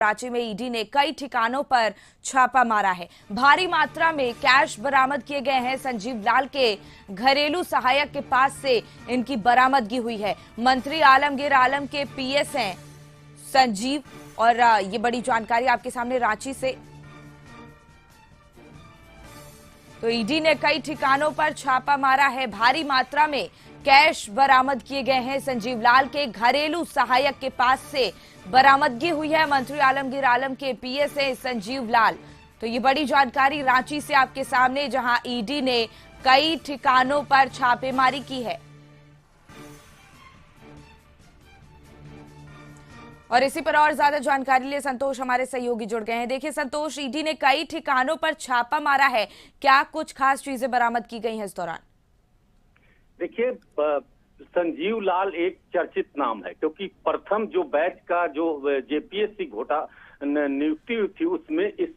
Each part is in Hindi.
रांची में ईडी ने कई ठिकानों पर छापा मारा है। भारी मात्रा में कैश बरामद किए गए हैं। संजीव लाल के घरेलू सहायक के पास से इनकी बरामदगी हुई है। मंत्री आलमगीर आलम के पीएस हैं संजीव, और ये बड़ी जानकारी आपके सामने रांची से। तो ईडी ने कई ठिकानों पर छापा मारा है। भारी मात्रा में कैश बरामद किए गए हैं। संजीव लाल के घरेलू सहायक के पास से बरामदगी हुई है। मंत्री आलमगीर आलम के पीएस हैं संजीव लाल। तो ये बड़ी जानकारी रांची से आपके सामने, जहां ईडी ने कई ठिकानों पर छापेमारी की है। और इसी पर और ज्यादा जानकारी लिए संतोष हमारे सहयोगी जुड़ गए हैं। देखिए संतोष, ईडी ने कई ठिकानों पर छापा मारा है, क्या कुछ खास चीजें बरामद की गई हैं इस दौरान? देखिए, संजीव लाल एक चर्चित नाम है, क्योंकि प्रथम जो बैच का जो जेपीएससी घोटा नियुक्ति हुई थी उसमें इस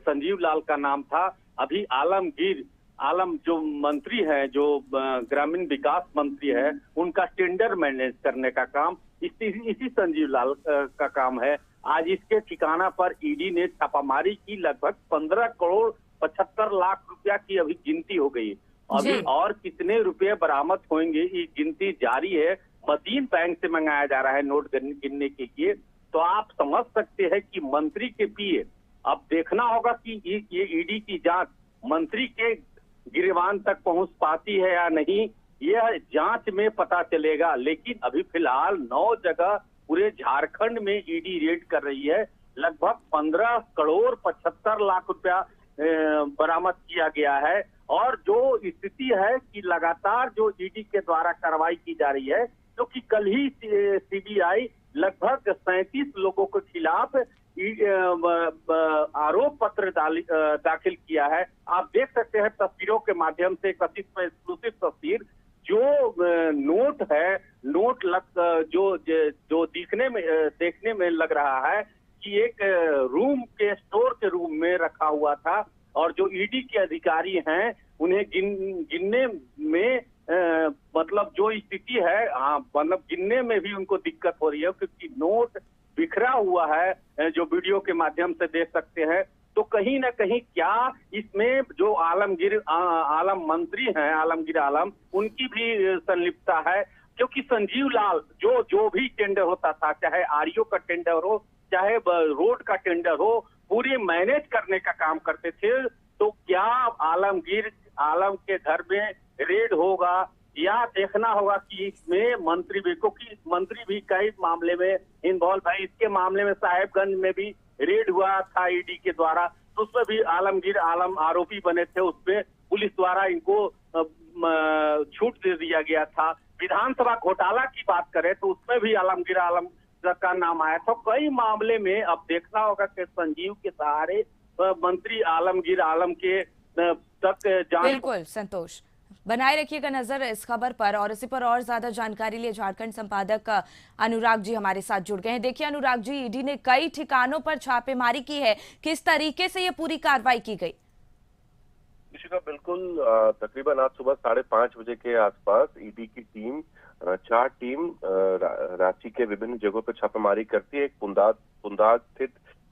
संजीव लाल का नाम था। अभी आलमगीर आलम जो मंत्री है, जो ग्रामीण विकास मंत्री है, उनका टेंडर मैनेज करने का काम इसी संजीव लाल का काम है। आज इसके ठिकाना पर ईडी ने छापामारी की। लगभग 15 करोड़ 75 लाख रुपया की अभी गिनती हो गई। अभी और कितने रुपए बरामद होंगे, ये गिनती जारी है। मदीन बैंक से मंगाया जा रहा है नोट गिनने के लिए। तो आप समझ सकते हैं कि मंत्री के पीए, अब देखना होगा कि ये ईडी की जांच मंत्री के गिरबान तक पहुंच पाती है या नहीं, यह जांच में पता चलेगा। लेकिन अभी फिलहाल 9 जगह पूरे झारखंड में ईडी रेड कर रही है। लगभग 15 करोड़ 75 लाख रुपया बरामद किया गया है। और जो स्थिति है कि लगातार जो ईडी के द्वारा कार्रवाई की जा रही है, क्योंकि कल ही सीबीआई लगभग 37 लोगों के खिलाफ आरोप पत्र दाखिल किया है। आप देख सकते हैं तस्वीरों के माध्यम से, एक्सक्लूसिव तस्वीर। जो नोट है, जो देखने में लग रहा है कि एक रूम के स्टोर के रूम में रखा हुआ था। और जो ईडी के अधिकारी हैं उन्हें गिनने में मतलब जो स्थिति है, मतलब गिनने में भी उनको दिक्कत हो रही है, क्योंकि नोट बिखरा हुआ है, जो वीडियो के माध्यम से देख सकते हैं। तो कहीं ना कहीं क्या इसमें जो आलम मंत्री हैं, आलमगीर आलम, उनकी भी संलिप्तता है? क्योंकि संजीव लाल जो भी टेंडर होता था, चाहे आरईओ का टेंडर हो, चाहे रोड का टेंडर हो, पूरी मैनेज करने का काम करते थे। तो क्या आलमगीर आलम के घर में रेड होगा, या देखना होगा कि इसमें मंत्री भी, क्योंकि मंत्री भी कई मामले में इन्वॉल्व है। इसके मामले में साहेबगंज में भी रेड हुआ था ईडी के द्वारा, तो उसमें भी आलमगीर आलम आरोपी बने थे। उसमें पुलिस द्वारा इनको छूट दे दिया गया था। विधानसभा घोटाला की बात करें तो उसमें भी आलमगीर आलम का नाम आया था। कई मामले में अब देखना होगा कि संजीव के सहारे मंत्री आलमगीर आलम के तक जांच। बिल्कुल संतोष, बनाए रखिएगा नजर इस खबर पर। और इसी पर और ज्यादा जानकारी लिए झारखंड संपादक अनुराग जी हमारे साथ जुड़ गए हैं। देखिए अनुराग जी, ईडी ने कई ठिकानों पर छापेमारी की है, किस तरीके से ये पूरी कार्रवाई की गई? बिल्कुल, तकरीबन आज सुबह 5:30 बजे के आसपास ईडी की टीम 4 टीम रांची के विभिन्न जगहों पर छापेमारी करती है। एक पुंदाग स्थित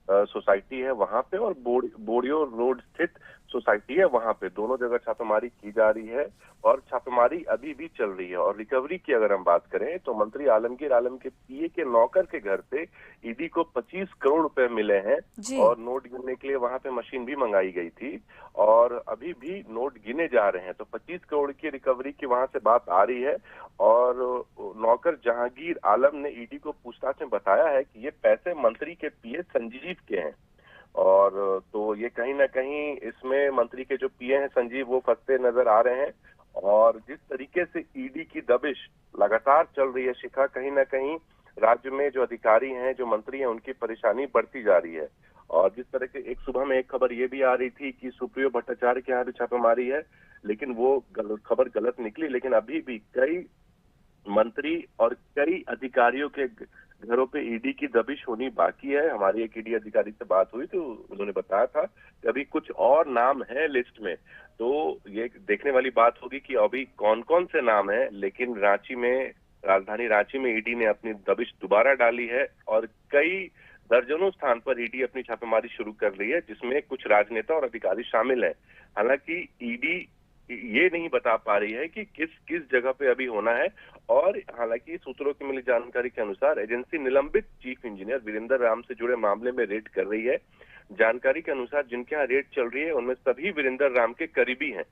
सोसाइटी है वहां पे, और बोड़ियो रोड स्थित सोसाइटी है वहां पे। दोनों जगह छापेमारी की जा रही है और छापेमारी अभी भी चल रही है। और रिकवरी की अगर हम बात करें तो मंत्री आलमगीर आलम के पीए के नौकर के घर से ईडी को 25 करोड़ रुपए मिले हैं। और नोट गिनने के लिए वहां पे मशीन भी मंगाई गई थी और अभी भी नोट गिने जा रहे हैं। तो 25 करोड़ की रिकवरी की वहां से बात आ रही है। और नौकर जहांगीर आलम ने ईडी को पूछताछ में बताया है कि ये पैसे मंत्री के पीए संजीव के हैं। और तो ये कहीं ना कहीं इसमें मंत्री के जो पीए हैं संजीव, वो फंसते नजर आ रहे हैं। और जिस तरीके से ईडी की दबिश लगातार चल रही है शिखा, कहीं ना कहीं राज्य में जो अधिकारी हैं, जो मंत्री हैं, उनकी परेशानी बढ़ती जा रही है। और जिस तरह के एक सुबह में एक खबर ये भी आ रही थी कि सुप्रियो भट्टाचार्य के यहाँ भी छापेमारी है, लेकिन वो खबर गलत निकली। लेकिन अभी भी कई मंत्री और कई अधिकारियों के घरों पे ईडी की दबिश होनी बाकी है। हमारी एक ईडी अधिकारी से बात हुई तो उन्होंने बताया था कि अभी कुछ और नाम है लिस्ट में। तो ये देखने वाली बात होगी कि अभी कौन कौन से नाम है। लेकिन रांची में, राजधानी रांची में ईडी ने अपनी दबिश दोबारा डाली है और कई दर्जनों स्थान पर ईडी अपनी छापेमारी शुरू कर रही है, जिसमें कुछ राजनेता और अधिकारी शामिल हैं। हालांकि ईडी ये नहीं बता पा रही है कि किस किस जगह पे अभी होना है। और हालांकि सूत्रों की मिली जानकारी के अनुसार एजेंसी निलंबित चीफ इंजीनियर वीरेंद्र राम से जुड़े मामले में रेड कर रही है। जानकारी के अनुसार जिनके यहाँ रेड चल रही है उनमें सभी वीरेंद्र राम के करीबी हैं,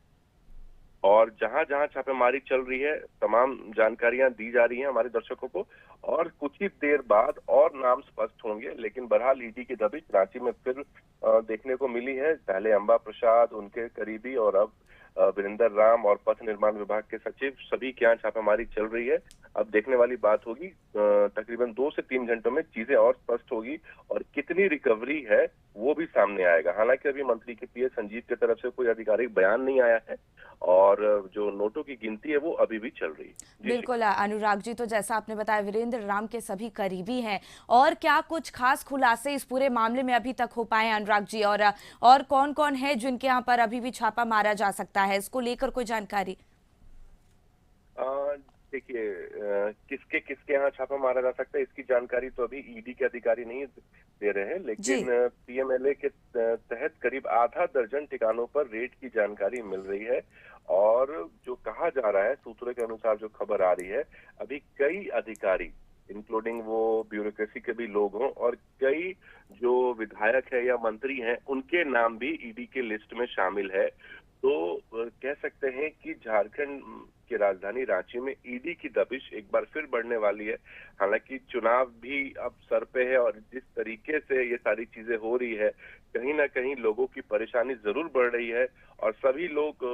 और जहां जहां छापेमारी चल रही है तमाम जानकारियां दी जा रही हैं हमारे दर्शकों को, और कुछ ही देर बाद और नाम स्पष्ट होंगे। लेकिन बहरहाल ईडी की दबिश रांची में फिर देखने को मिली है। पहले अंबा प्रसाद, उनके करीबी, और अब वीरेंद्र राम और पथ निर्माण विभाग के सचिव, सभी के यहाँ छापेमारी चल रही है। अब देखने वाली बात होगी, तकरीबन 2 से 3 घंटों में चीजें और स्पष्ट होगी और कितनी रिकवरी है वो भी सामने आएगा। हालांकि अभी मंत्री के पीए संजीव की तरफ से कोई आधिकारिक बयान नहीं आया है, और जो नोटों की गिनती है वो अभी भी चल रही है। बिल्कुल अनुराग जी, तो जैसा आपने बताया वीरेंद्र राम के सभी करीबी हैं, और क्या कुछ खास खुलासे इस पूरे मामले में अभी तक हो पाए अनुराग जी, और कौन कौन है जिनके यहाँ पर अभी भी छापा मारा जा सकता है, इसको लेकर कोई जानकारी? देखिए, किसके किसके यहाँ छापा मारा जा सकता है इसकी जानकारी तो अभी ईडी के अधिकारी नहीं दे रहे हैं, लेकिन पीएमएलए के तहत करीब आधा दर्जन ठिकानों पर रेड की जानकारी मिल रही है। और जो कहा जा रहा है, सूत्रों के अनुसार जो खबर आ रही है, अभी कई अधिकारी इंक्लूडिंग वो ब्यूरोक्रेसी के भी लोग हों, और कई जो विधायक है या मंत्री हैं उनके नाम भी ईडी के लिस्ट में शामिल है। तो कह सकते हैं कि झारखंड की राजधानी रांची में ईडी की दबिश एक बार फिर बढ़ने वाली है। हालांकि चुनाव भी अब सर पे है, और जिस तरीके से ये सारी चीजें हो रही है, कहीं ना कहीं लोगों की परेशानी जरूर बढ़ रही है, और सभी लोग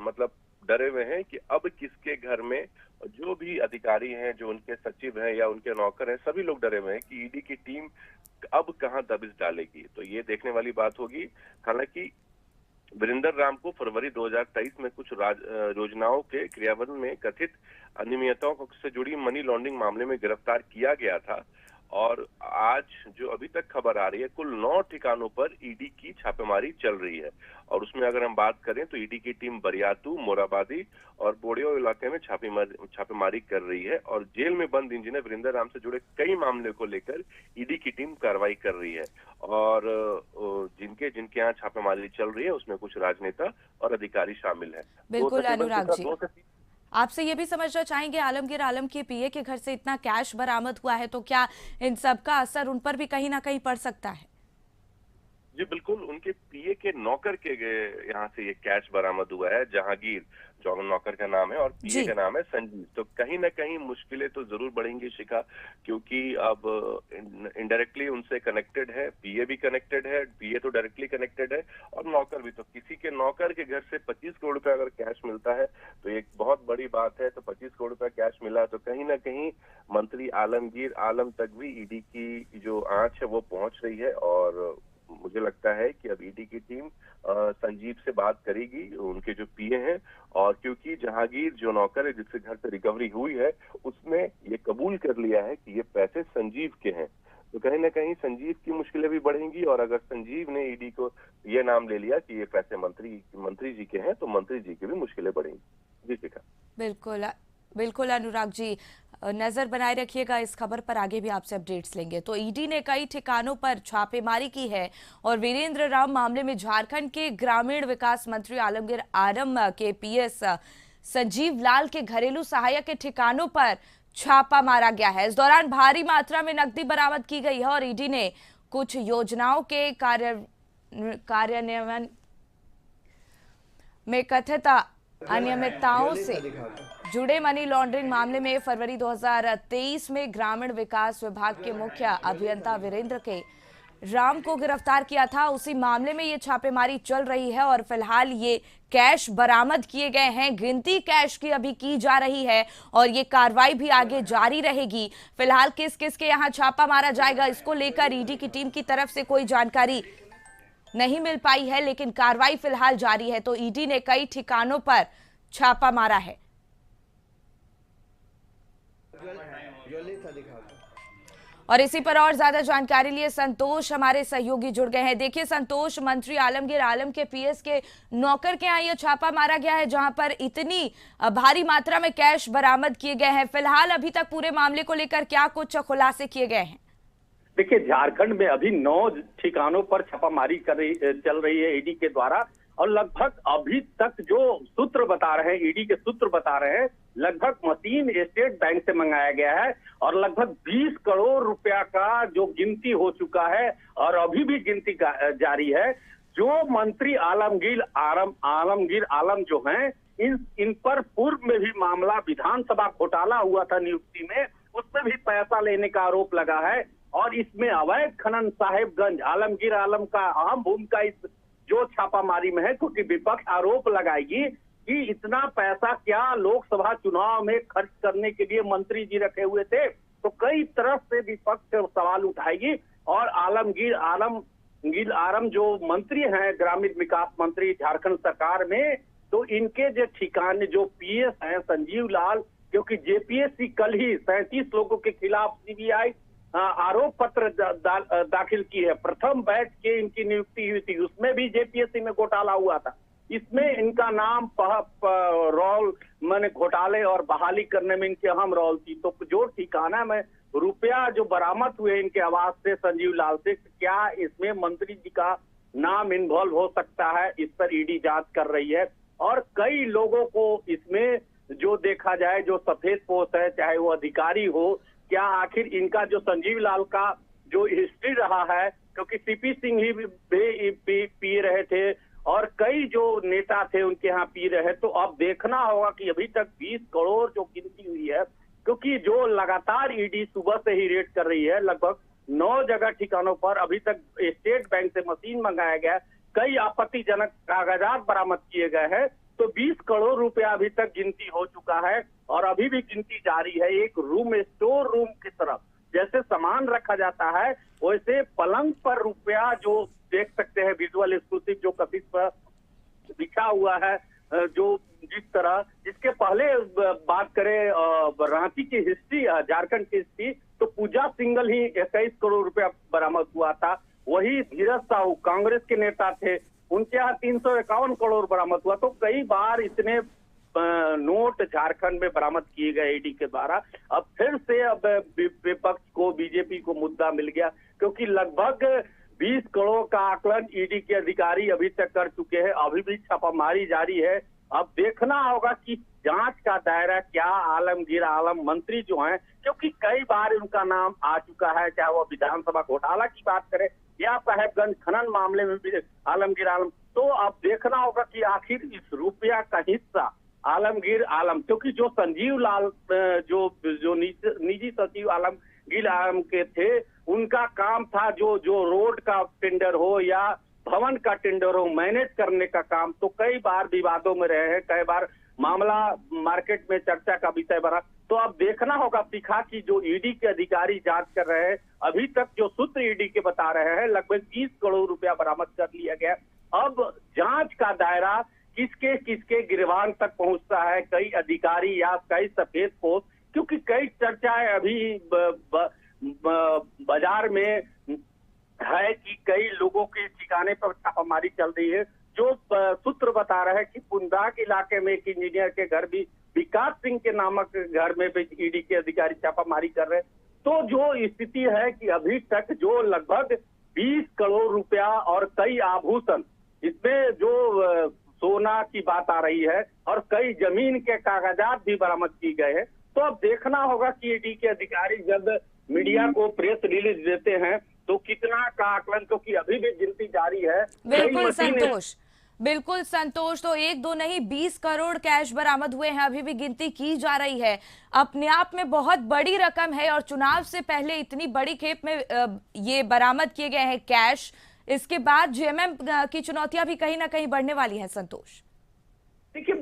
मतलब डरे हुए हैं कि अब किसके घर में जो भी अधिकारी हैं, जो उनके सचिव हैं या उनके नौकर हैं, सभी लोग डरे हुए हैं कि ईडी की टीम अब कहां दबिश डालेगी। तो ये देखने वाली बात होगी। हालांकि वीरेंद्र राम को फरवरी 2023 में कुछ योजनाओं के क्रियान्वयन में कथित अनियमितताओं से जुड़ी मनी लॉन्ड्रिंग मामले में गिरफ्तार किया गया था, और आज जो अभी तक खबर आ रही है, कुल 9 ठिकानों पर ईडी की छापेमारी चल रही है। और उसमें अगर हम बात करें तो ईडी की टीम बरियातू, मोराबादी और बोड़ियो इलाके में छापेमारी कर रही है, और जेल में बंद इंजीनियर वीरेंद्र राम से जुड़े कई मामले को लेकर ईडी की टीम कार्रवाई कर रही है। और जिनके जिनके यहाँ छापेमारी चल रही है उसमें कुछ राजनेता और अधिकारी शामिल है। बिल्कुल अनुराग जी, आपसे ये भी समझना चाहेंगे, आलमगीर आलम के पीए के घर से इतना कैश बरामद हुआ है, तो क्या इन सब का असर उन पर भी कहीं ना कहीं पड़ सकता है? जी बिल्कुल, उनके पीए के नौकर के यहाँ से ये कैश बरामद हुआ है। जहांगीर जो नौकर का नाम है, और पीए का नाम है संजीव। तो कहीं ना कहीं मुश्किलें तो जरूर बढ़ेंगी शिखा, क्योंकि अब इनडायरेक्टली उनसे कनेक्टेड है, पीए भी कनेक्टेड है, पीए तो डायरेक्टली कनेक्टेड है, और नौकर भी। तो किसी के नौकर के घर से 25 करोड़ रुपए अगर कैश मिलता है तो एक बहुत बड़ी बात है। तो 25 करोड़ रुपए कैश मिला तो कहीं ना कहीं मंत्री आलमगीर आलम तक भी ईडी की जो आंच है वो पहुंच रही है। और मुझे लगता है कि अब ईडी की टीम संजीव से बात करेगी, उनके जो पीए हैं, और क्योंकि जहांगीर जो नौकर है जिससे घर से रिकवरी हुई है, उसने ये कबूल कर लिया है कि ये पैसे संजीव के हैं। तो कहीं ना कहीं संजीव की मुश्किलें भी बढ़ेंगी, और अगर संजीव ने ईडी को ये नाम ले लिया कि ये पैसे मंत्री जी के हैं, तो मंत्री जी की भी मुश्किलें बढ़ेंगी। जी शिखा। बिल्कुल बिल्कुल अनुराग जी, नजर बनाए रखिएगा इस खबर पर, आगे भी आपसे अपडेट्स लेंगे। तो ईडी ने कई ठिकानों पर छापेमारी की है, और वीरेंद्र राम मामले में झारखंड के ग्रामीण विकास मंत्री आलमगीर आलम के पीएस संजीव लाल के घरेलू सहायक के ठिकानों पर छापा मारा गया है। इस दौरान भारी मात्रा में नकदी बरामद की गई है, और ईडी ने कुछ योजनाओं के कार्यान्वयन में कथित अनियमितताओं से जुड़े मनी लॉन्ड्रिंग मामले में फरवरी 2023 में ग्रामीण विकास विभाग के मुख्य अभियंता वीरेंद्र के राम को गिरफ्तार किया था। उसी मामले में ये छापेमारी चल रही है, और फिलहाल ये कैश बरामद किए गए हैं। गिनती कैश की अभी की जा रही है, और ये कार्रवाई भी आगे जारी रहेगी। फिलहाल किस किस के यहाँ छापा मारा जाएगा, इसको लेकर ईडी की टीम की तरफ से कोई जानकारी नहीं मिल पाई है, लेकिन कार्रवाई फिलहाल जारी है। तो ईडी ने कई ठिकानों पर छापा मारा है। और इसी पर और ज्यादा जानकारी लिए संतोष हमारे सहयोगी जुड़ गए हैं। देखिए संतोष, मंत्री आलमगीर आलम के पीएस के नौकर के यहाँ ये छापा मारा गया है, जहां पर इतनी भारी मात्रा में कैश बरामद किए गए हैं। फिलहाल अभी तक पूरे मामले को लेकर क्या कुछ खुलासे किए गए हैं? देखिए, झारखंड में अभी 9 ठिकानों पर छापामारी चल रही है ईडी के द्वारा, और लगभग अभी तक जो सूत्र बता रहे हैं, ईडी के सूत्र बता रहे हैं, लगभग मशीन स्टेट बैंक से मंगाया गया है और लगभग 20 करोड़ रुपया का जो गिनती हो चुका है और अभी भी गिनती जारी है। जो मंत्री आलमगीर आलम जो हैं, इन पर पूर्व में भी मामला विधानसभा घोटाला हुआ था नियुक्ति में, उसमें भी पैसा लेने का आरोप लगा है और इसमें अवैध खनन साहेबगंज आलमगीर आलम का अहम भूमिका इस जो छापामारी में है, क्योंकि विपक्ष आरोप लगाएगी कि इतना पैसा क्या लोकसभा चुनाव में खर्च करने के लिए मंत्री जी रखे हुए थे, तो कई तरफ से विपक्ष सवाल उठाएगी। और आलमगीर आलम जो मंत्री हैं, ग्रामीण विकास मंत्री झारखंड सरकार में, तो इनके जो ठिकाने जो पीएस हैं संजीव लाल, क्योंकि जेपीएससी कल ही 37 लोगों के खिलाफ सीबीआई आरोप पत्र दाखिल की है। प्रथम बैच के इनकी नियुक्ति हुई थी, उसमें भी जेपीएससी में घोटाला हुआ था, इसमें इनका नाम रोल मैंने घोटाले और बहाली करने में इनकी अहम रोल थी। तो जो ठिकाना में रुपया जो बरामद हुए इनके आवास से संजीव लाल से, क्या इसमें मंत्री जी का नाम इन्वॉल्व हो सकता है, इस पर ईडी जांच कर रही है। और कई लोगों को इसमें जो देखा जाए, जो सफेद पोस्ट है, चाहे वो अधिकारी हो, क्या आखिर इनका जो संजीव लाल का जो हिस्ट्री रहा है, क्योंकि सीपी सिंह ही पी रहे थे और कई जो नेता थे उनके यहाँ पी रहे, तो अब देखना होगा कि अभी तक 20 करोड़ जो गिनती हुई है, क्योंकि जो लगातार ईडी सुबह से ही रेड कर रही है, लगभग 9 जगह ठिकानों पर अभी तक स्टेट बैंक से मशीन मंगाया गया, कई आपत्तिजनक कागजात बरामद किए गए हैं, तो 20 करोड़ रुपया अभी तक गिनती हो चुका है और अभी भी गिनती जारी है। एक रूम, स्टोर रूम की तरफ जैसे सामान रखा जाता है, वैसे पलंग पर रुपया जो देख सकते हैं, विजुअल एक्सक्लूसिव जो कथित पर बिछा हुआ है, जो जिस तरह, इसके पहले बात करें रांची की हिस्ट्री, झारखंड की हिस्ट्री, तो पूजा सिंगल ही 21 करोड़ रुपया बरामद हुआ था। वही धीरज साहू कांग्रेस के नेता थे, उनके यहाँ 351 करोड़ बरामद हुआ। तो कई बार इतने नोट झारखंड में बरामद किए गए ईडी के द्वारा। अब फिर से अब विपक्ष को, बीजेपी को मुद्दा मिल गया, क्योंकि लगभग 20 करोड़ का आकलन ईडी के अधिकारी अभी तक कर चुके हैं, अभी भी छापामारी जारी है। अब देखना होगा कि जांच का दायरा क्या आलमगीर आलम मंत्री जो हैं, क्योंकि कई बार उनका नाम आ चुका है, चाहे वो विधानसभा घोटाला की बात करें या साहेबगंज खनन मामले में भी आलमगीर आलम, तो अब देखना होगा कि आखिर इस रुपया का हिस्सा आलमगीर आलम, क्योंकि जो संजीव लाल जो निजी सचिव आलमगीर आलम के थे, उनका काम था जो रोड का टेंडर हो या भवन का टेंडर हो, मैनेज करने का काम, तो कई बार विवादों में रहे हैं, कई बार मामला मार्केट में चर्चा का विषय बना। तो अब देखना होगा तीखा कि जो ईडी के अधिकारी जांच कर रहे हैं, अभी तक जो सूत्र ईडी के बता रहे हैं, लगभग 20 करोड़ रुपया बरामद कर लिया गया। अब जांच का दायरा किसके किसके गिरबान तक पहुंचता है, कई अधिकारी या कई सफेद पोस्ट, क्योंकि कई चर्चाएं अभी बाजार में है कि कई लोगों के ठिकाने पर छापामारी चल रही है। जो सूत्र बता रहे हैं कि पुंदाग इलाके में एक इंजीनियर के घर भी, विकास सिंह के नामक घर में भी ईडी के अधिकारी छापामारी कर रहे हैं। तो जो स्थिति है कि अभी तक जो लगभग 20 करोड़ रुपया और कई आभूषण, इसमें जो सोना की बात आ रही है और कई जमीन के कागजात भी बरामद किए गए हैं। तो अब देखना होगा कि ईडी के अधिकारी जब मीडिया को प्रेस रिलीज देते हैं तो कितना का आकलन, क्योंकि अभी भी गिनती जारी है। बिल्कुल संतोष, तो 1-2 नहीं 20 करोड़ कैश बरामद हुए हैं, अभी भी गिनती की जा रही है। अपने आप में बहुत बड़ी रकम है और चुनाव से पहले इतनी बड़ी खेप में ये बरामद किए गए हैं कैश। इसके बाद जेएमएम की चुनौतियां भी कहीं ना कहीं बढ़ने वाली हैं संतोष। देखिए,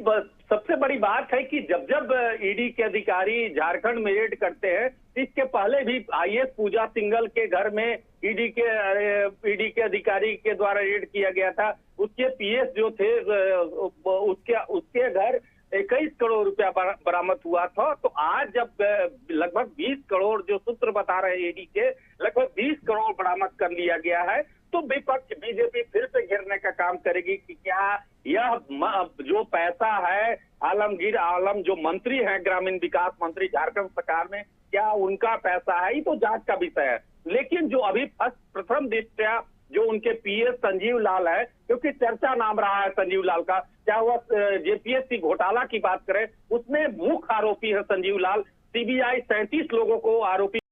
सबसे बड़ी बात है कि जब ईडी के अधिकारी झारखंड में रेड करते हैं, इसके पहले भी आईएएस पूजा सिंगल के घर में ईडी के अधिकारी के द्वारा रेड किया गया था। उसके पीएस जो थे, उसके घर 21 करोड़ रुपया बरामद हुआ था। तो आज जब लगभग 20 करोड़ जो सूत्र बता रहे हैं ईडी के, लगभग 20 करोड़ बरामद कर लिया गया है, तो विपक्ष बीजेपी फिर से घेरने का काम करेगी कि क्या यह जो पैसा है आलमगीर आलम जो मंत्री हैं, ग्रामीण विकास मंत्री झारखंड सरकार में, क्या उनका पैसा है? ये तो जांच का विषय है। लेकिन जो अभी प्रथम दृष्टया जो उनके पीएस संजीव लाल है, क्योंकि चर्चा नाम रहा है संजीव लाल का, चाहे वह जेपीएससी घोटाला की बात करें, उसमें मुख्य आरोपी है संजीव लाल। सीबीआई 37 लोगों को आरोपी